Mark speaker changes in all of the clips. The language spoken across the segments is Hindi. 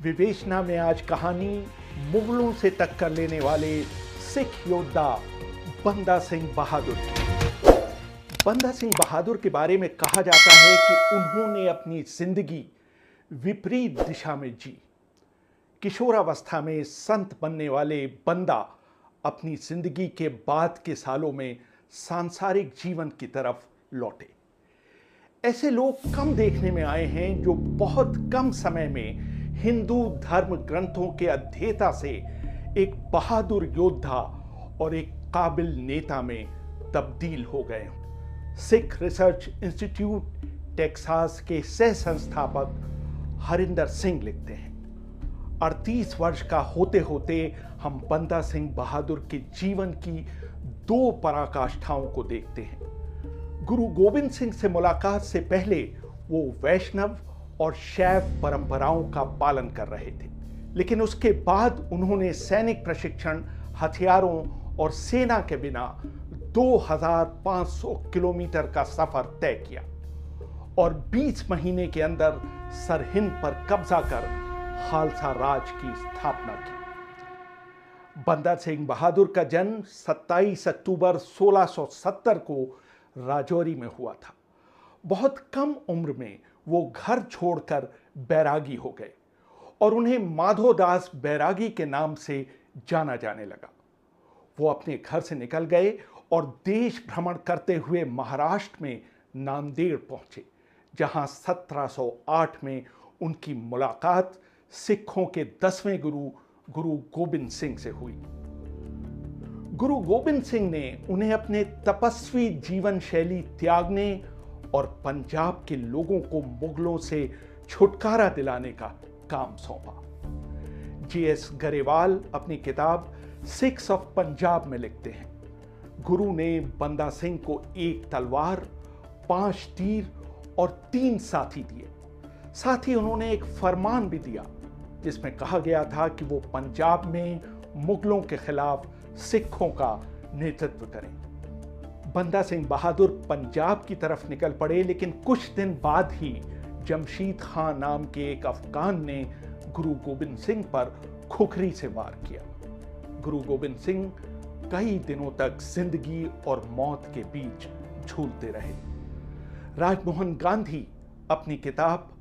Speaker 1: विवेचना में आज कहानी मुगलों से टक्कर लेने वाले सिख योद्धा बंदा सिंह बहादुर की। बंदा सिंह बहादुर के बारे में कहा जाता है कि उन्होंने अपनी जिंदगी विपरीत दिशा में जी। किशोरावस्था में संत बनने वाले बंदा अपनी जिंदगी के बाद के सालों में सांसारिक जीवन की तरफ लौटे। ऐसे लोग कम देखने में आए हैं जो बहुत कम समय में हिंदू धर्म ग्रंथों के अध्येता से एक बहादुर योद्धा और एक काबिल नेता में तब्दील हो गए। सिख रिसर्च इंस्टीट्यूट टेक्सास के सह संस्थापक हरिंदर सिंह लिखते हैं, 38 वर्ष का होते होते हम बंदा सिंह बहादुर के जीवन की दो पराकाष्ठाओं को देखते हैं। गुरु गोविंद सिंह से मुलाकात से पहले वो वैष्णव और शैव परंपराओं का पालन कर रहे थे, लेकिन उसके बाद उन्होंने सैनिक प्रशिक्षण, हथियारों और सेना के बिना 2500 किलोमीटर का सफर तय किया और 20 महीने के अंदर सरहिंद पर कब्जा कर खालसा राज की स्थापना की। बंदा सिंह बहादुर का जन्म 27 अक्टूबर 1670 को राजौरी में हुआ था। बहुत कम उम्र में वो घर छोड़कर बैरागी हो गए और उन्हें माधोदास बैरागी के नाम से जाना जाने लगा। वो अपने घर से निकल गए और देश भ्रमण करते हुए महाराष्ट्र में नांदेड़ पहुंचे, जहां 1708 में उनकी मुलाकात सिखों के 10वें गुरु गोविंद सिंह से हुई। गुरु गोविंद सिंह ने उन्हें अपने तपस्वी जीवन शैली त्यागने और पंजाब के लोगों को मुगलों से छुटकारा दिलाने का काम सौंपा। G.S. गरेवाल अपनी किताब सिक्स ऑफ पंजाब में लिखते हैं, गुरु ने बंदा सिंह को 1 तलवार, 5 तीर और 3 साथी दिए। साथ ही उन्होंने एक फरमान भी दिया जिसमें कहा गया था कि वो पंजाब में मुगलों के खिलाफ सिखों का नेतृत्व करें। बंदा सिंह बहादुर पंजाब की तरफ निकल पड़े, लेकिन कुछ दिन बाद ही जमशीद खां नाम के एक अफगान ने गुरु गोविंद सिंह पर खुखरी से वार किया। गुरु गोविंद सिंह कई दिनों तक जिंदगी और मौत के बीच झूलते रहे। राजमोहन गांधी अपनी किताब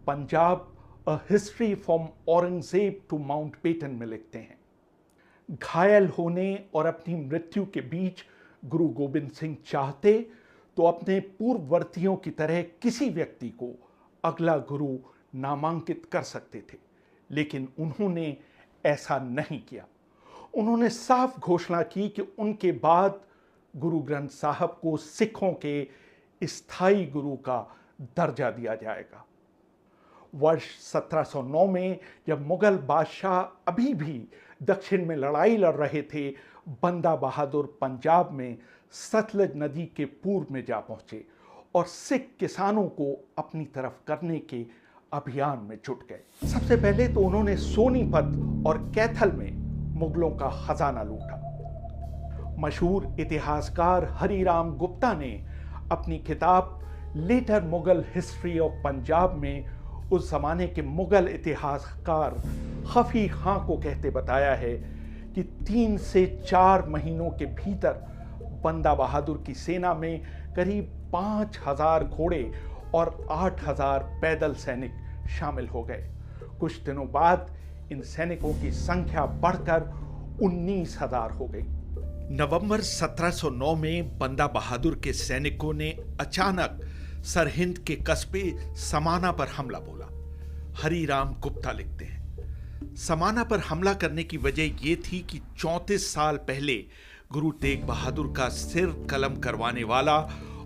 Speaker 1: Punjab a history from Aurangzeb to Mountbatten में लिखते हैं, घायल होने और अपनी मृत्यु के बीच गुरु गोविंद सिंह चाहते तो अपने पूर्ववर्तियों की तरह किसी व्यक्ति को अगला गुरु नामांकित कर सकते थे, लेकिन उन्होंने ऐसा नहीं किया। उन्होंने साफ घोषणा की कि उनके बाद गुरु ग्रंथ साहब को सिखों के स्थायी गुरु का दर्जा दिया जाएगा। वर्ष 1709 में जब मुगल बादशाह अभी भी दक्षिण में लड़ाई लड़ रहे थे, बंदा बहादुर पंजाब में सतलज नदी के पूर्व में जा पहुंचे और सिख किसानों को अपनी तरफ करने के अभियान में जुट गए। सबसे पहले तो उन्होंने सोनीपत और कैथल में मुगलों का खजाना लूटा। मशहूर इतिहासकार हरिराम गुप्ता ने अपनी किताब later Mughal history of Punjab में उस जमाने के मुगल इतिहासकार खफी खां को कहते बताया है कि 3 से 4 महीनों के भीतर बंदा बहादुर की सेना में करीब 5000 घोड़े और 8000 पैदल सैनिक शामिल हो गए। कुछ दिनों बाद इन सैनिकों की संख्या बढ़कर 19,000 हो गई। नवंबर 1709 में बंदा बहादुर के सैनिकों ने अचानक सरहिंद के कस्बे समाना पर हमला बोला। हरिराम गुप्ता लिखते हैं, समाना पर हमला करने की वजह यह थी कि 34 साल पहले गुरु तेग बहादुर का सिर कलम करवाने वाला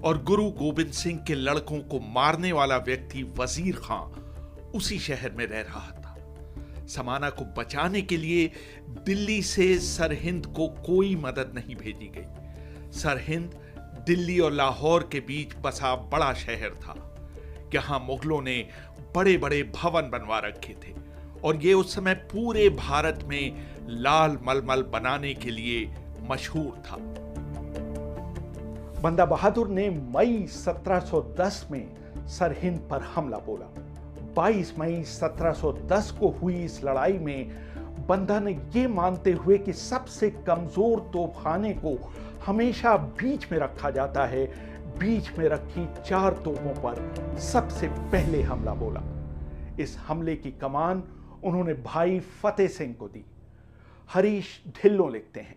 Speaker 1: और गुरु गोविंद सिंह के लड़कों को मारने वाला व्यक्ति वजीर खां उसी शहर में रह रहा था। समाना को बचाने के लिए दिल्ली से सरहिंद को कोई मदद नहीं भेजी गई। सरहिंद दिल्ली और लाहौर के बीच बसा बड़ा शहर था। यहां मुगलों ने बड़े बड़े भवन बनवा रखे थे और ये उस समय पूरे भारत में लाल मलमल बनाने के लिए मशहूर था। बंदा बहादुर ने मई 1710 में सरहिंद पर हमला बोला। 22 मई 1710 को हुई इस लड़ाई में बंदा ने ये मानते हुए कि सबसे कमजोर तोपखाने को हमेशा बीच में रखा जाता है, बीच में रखी 4 तोपों पर सबसे पहले हमला बोला। इस हमले की कमान उन्होंने भाई फतेह सिंह को दी। हरीश ढिल्लों लिखते हैं,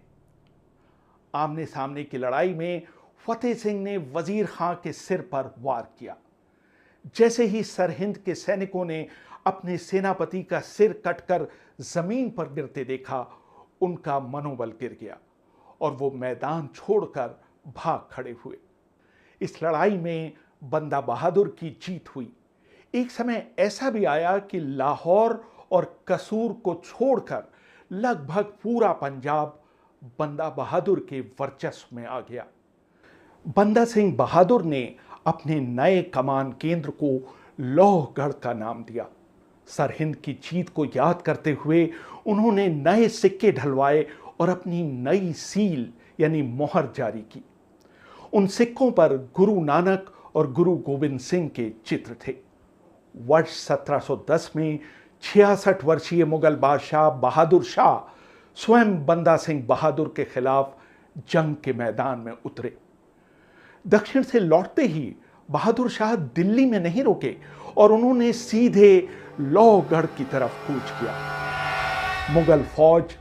Speaker 1: आमने सामने की लड़ाई में फतेह सिंह ने वजीर खां के सिर पर वार किया। जैसे ही सरहिंद के सैनिकों ने अपने सेनापति का सिर कटकर जमीन पर गिरते देखा, उनका मनोबल गिर गया और वो मैदान छोड़कर भाग खड़े हुए। इस लड़ाई में बंदा बहादुर की जीत हुई। एक समय ऐसा भी आया कि लाहौर और कसूर को छोड़कर लगभग पूरा पंजाब बंदा बहादुर के वर्चस्व में आ गया। बंदा सिंह बहादुर ने अपने नए कमान केंद्र को लोहगढ़ का नाम दिया। सरहिंद की जीत को याद करते हुए उन्होंने नए सिक्के ढलवाए और अपनी नई सील यानी मोहर जारी की। उन सिक्कों पर गुरु नानक और गुरु गोविंद सिंह के चित्र थे। वर्ष 1710 में 66 वर्षीय मुगल बादशाह बहादुर शाह स्वयं बंदा सिंह बहादुर के खिलाफ जंग के मैदान में उतरे। दक्षिण से लौटते ही बहादुर शाह दिल्ली में नहीं रुके और उन्होंने सीधे लोहगढ़ की तरफ कूच किया। मुगल फौज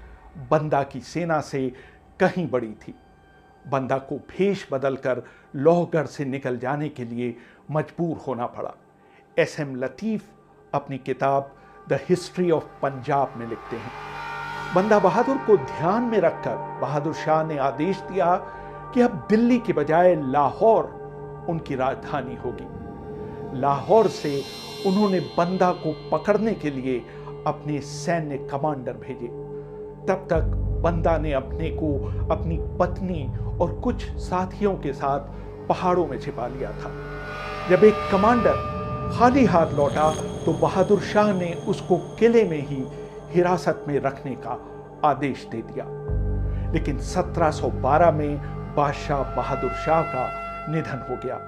Speaker 1: बंदा की सेना से कहीं बड़ी थी। बंदा को भेष बदलकर लोहगढ़ से निकल जाने के लिए मजबूर होना पड़ा। SM लतीफ अपनी किताब द हिस्ट्री ऑफ पंजाब में लिखते हैं, बंदा बहादुर को ध्यान में रखकर बहादुर शाह ने आदेश दिया कि अब दिल्ली के बजाय लाहौर उनकी राजधानी होगी। लाहौर से उन्होंने बंदा को पकड़ने के लिए अपने सैन्य कमांडर भेजे। तब तक बंदा ने अपने को अपनी पत्नी और कुछ साथियों के साथ पहाड़ों में छिपा लिया था। जब एक कमांडर खाली हाथ लौटा तो बहादुर शाह ने उसको किले में ही हिरासत में रखने का आदेश दे दिया। लेकिन 1712 में बादशाह बहादुर शाह का निधन हो गया।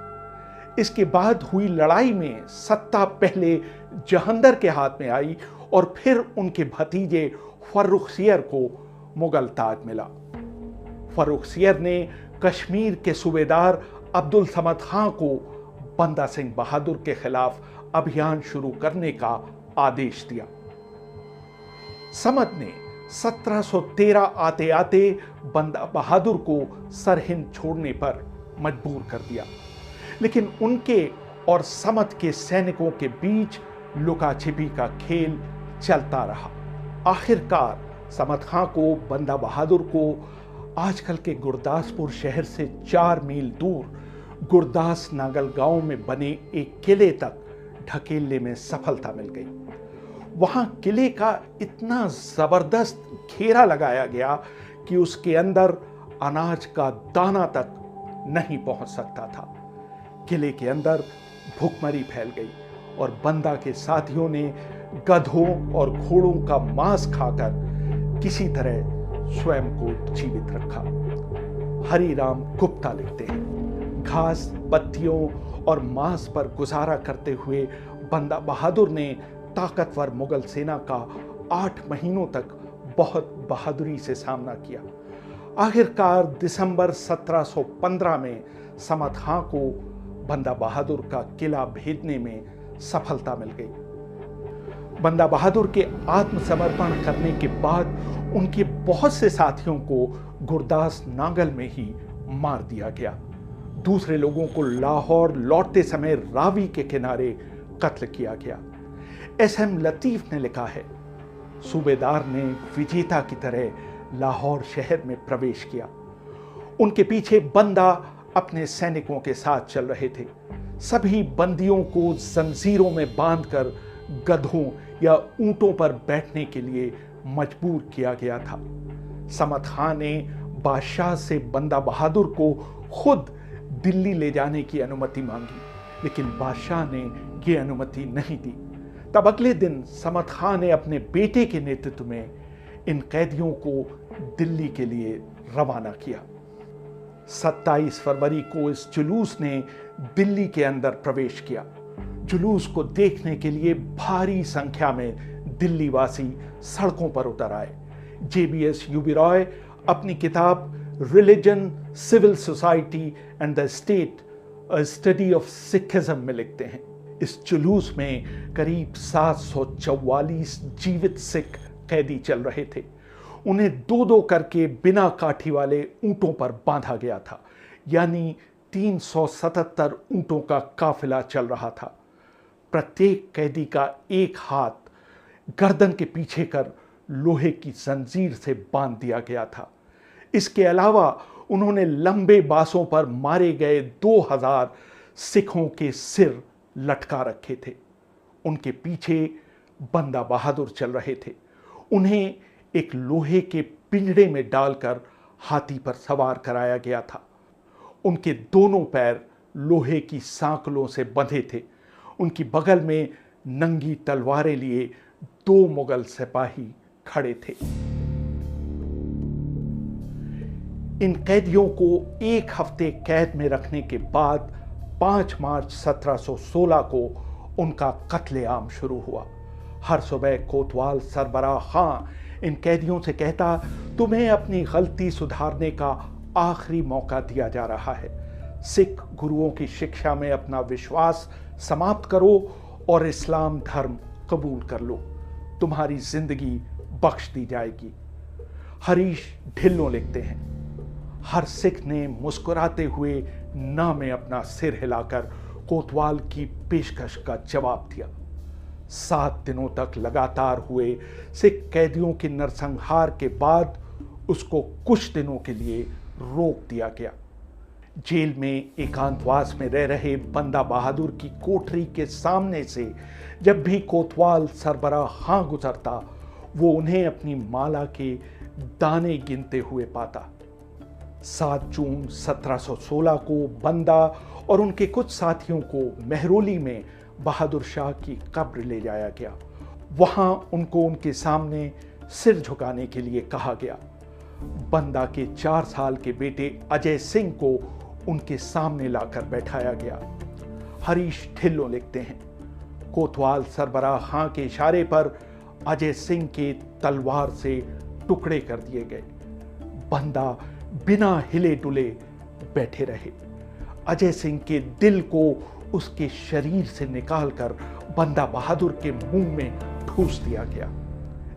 Speaker 1: इसके बाद हुई लड़ाई में सत्ता पहले जहंदर के हाथ में आई और फिर उनके भतीजे फर्रुखसियर को मुगल ताज मिला। फर्रुखसियर ने कश्मीर के सूबेदार अब्दुल समद खां को बंदा सिंह बहादुर के खिलाफ अभियान शुरू करने का आदेश दिया। समद ने 1713 आते आते बंदा बहादुर को सरहिंद छोड़ने पर मजबूर कर दिया। लेकिन उनके और समद के सैनिकों के बीच लुका छिपी का खेल चलता रहा। आखिरकार समद खां को बंदा बहादुर को आजकल के गुरदासपुर शहर से 4 मील दूर गुरदास नागल गांव में बने एक किले तक ढकेलने में सफलता मिल गई। वहां किले का इतना जबरदस्त घेरा लगाया गया कि उसके अंदर अनाज का दाना तक नहीं पहुंच सकता था। किले के अंदर भूखमरी फैल गई और बंदा के साथियों ने गधों और घोड़ों का मांस खाकर किसी तरह स्वयं को जीवित रखा। हरिराम गुप्ता लिखते हैं, घास, पत्तियों और मांस पर गुजारा करते हुए बंदा बहादुर ने ताकतवर मुगल सेना का 8 महीनों तक बहुत बहादुरी से सामना किया। आखिरकार दिसंबर 1715 में समद खां को बंदा बहादुर का किला भेदने में सफलता मिल गई। बंदा बहादुर के आत्मसमर्पण करने के बाद उनके बहुत से साथियों को गुरदास नागल में ही मार दिया गया। दूसरे लोगों को लाहौर लौटते समय रावी के किनारे कत्ल किया गया। SM लतीफ ने लिखा है, सूबेदार ने विजेता की तरह लाहौर शहर में प्रवेश किया। उनके पीछे बंदा अपने सैनिकों के साथ चल रहे थे। सभी बंदियों को जंजीरों में बांधकर गधों या ऊंटों पर बैठने के लिए मजबूर किया गया था। समद खां ने बादशाह से बंदा बहादुर को खुद दिल्ली ले जाने की अनुमति मांगी, लेकिन बादशाह ने यह अनुमति नहीं दी। तब अगले दिन समद खां ने अपने बेटे के नेतृत्व में इन कैदियों को दिल्ली के लिए रवाना किया। 27 फरवरी को इस जुलूस ने दिल्ली के अंदर प्रवेश किया। जुलूस को देखने के लिए भारी संख्या में दिल्ली वासी सड़कों पर उतर आए। जेबीएस यूबी रॉय अपनी किताब religion, civil society and the state, a study of Sikhism में लिखते हैं, इस जुलूस में करीब 744 जीवित सिख कैदी चल रहे थे। उन्हें दो दो करके बिना काठी वाले ऊंटों पर बांधा गया था, यानी 377 ऊंटों का काफिला चल रहा था। प्रत्येक कैदी का एक हाथ गर्दन के पीछे कर लोहे की जंजीर से बांध दिया गया था। इसके अलावा उन्होंने लंबे बांसों पर मारे गए 2000 सिखों के सिर लटका रखे थे। उनके पीछे बंदा बहादुर चल रहे थे। उन्हें एक लोहे के पिंजड़े में डालकर हाथी पर सवार कराया गया था। उनके दोनों पैर लोहे की सांकलों से बंधे थे। उनकी बगल में नंगी तलवारें लिए 2 मुगल सिपाही खड़े थे। इन कैदियों को 1 हफ्ते कैद में रखने के बाद 5 मार्च 1716 को उनका कत्लेआम शुरू हुआ। हर सुबह कोतवाल सरबराह खां इन कैदियों से कहता, तुम्हें अपनी गलती सुधारने का आखिरी मौका दिया जा रहा है। सिख गुरुओं की शिक्षा में अपना विश्वास समाप्त करो और इस्लाम धर्म कबूल कर लो, तुम्हारी जिंदगी बख्श दी जाएगी। हरीश ढिल्लों लिखते हैं, हर सिख ने मुस्कुराते हुए ना में अपना सिर हिलाकर कोतवाल की पेशकश का जवाब दिया। 7 दिनों तक लगातार हुए सिख कैदियों के नरसंहार के बाद उसको कुछ दिनों के लिए रोक दिया गया। जेल में एकांतवास में रह रहे बंदा बहादुर की कोठरी के सामने से जब भी कोतवाल सरबराह खां गुजरता, वो उन्हें अपनी माला के दाने गिनते हुए पाता। 7 जून 1716 को बंदा और उनके कुछ साथियों को मेहरौली में बहादुर शाह की कब्र ले जाया गया। वहां उनको उनके सामने सिर झुकाने के लिए कहा गया। बंदा के 4 साल के बेटे अजय सिंह को उनके सामने लाकर बैठाया गया। हरीश ढिल्लों लिखते हैं, कोतवाल सरबराह खां के इशारे पर अजय सिंह के तलवार से टुकड़े कर दिए गए। बंदा बिना हिले डुले बैठे रहे। अजय सिंह के दिल को उसके शरीर से निकालकर बंदा बहादुर के मुंह में ठूस दिया गया।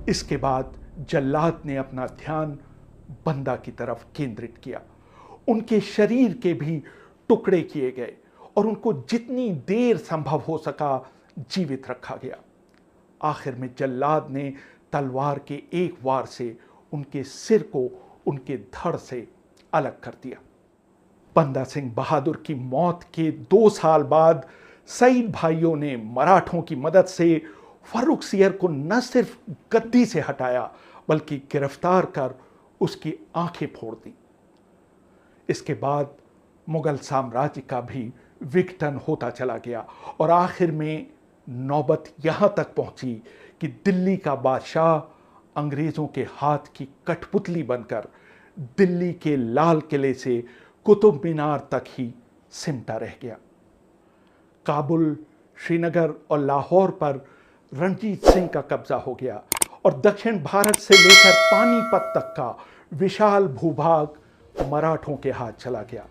Speaker 1: इसके बाद जल्लाद ने अपना ध्यान बंदा की तरफ केंद्रित किया। उनके शरीर के भी टुकड़े किए गए और उनको जितनी देर संभव हो सका जीवित रखा गया। आखिर में जल्लाद ने तलवार के एक वार से उनके सिर को उनके धड़ से अलग कर दिया। बंदा सिंह बहादुर की मौत के 2 साल बाद सईद भाइयों ने मराठों की मदद से फर्रुख सियर को न सिर्फ गद्दी से हटाया बल्कि गिरफ्तार कर उसकी आंखें फोड़ दी। इसके बाद मुगल साम्राज्य का भी विघटन होता चला गया और आखिर में नौबत यहां तक पहुंची कि दिल्ली का बादशाह अंग्रेजों के हाथ की कठपुतली बनकर दिल्ली के लाल किले से कुतुब मीनार तक ही सिमटा रह गया। काबुल, श्रीनगर और लाहौर पर रणजीत सिंह का कब्जा हो गया और दक्षिण भारत से लेकर पानीपत तक का विशाल भूभाग मराठों के हाथ चला गया।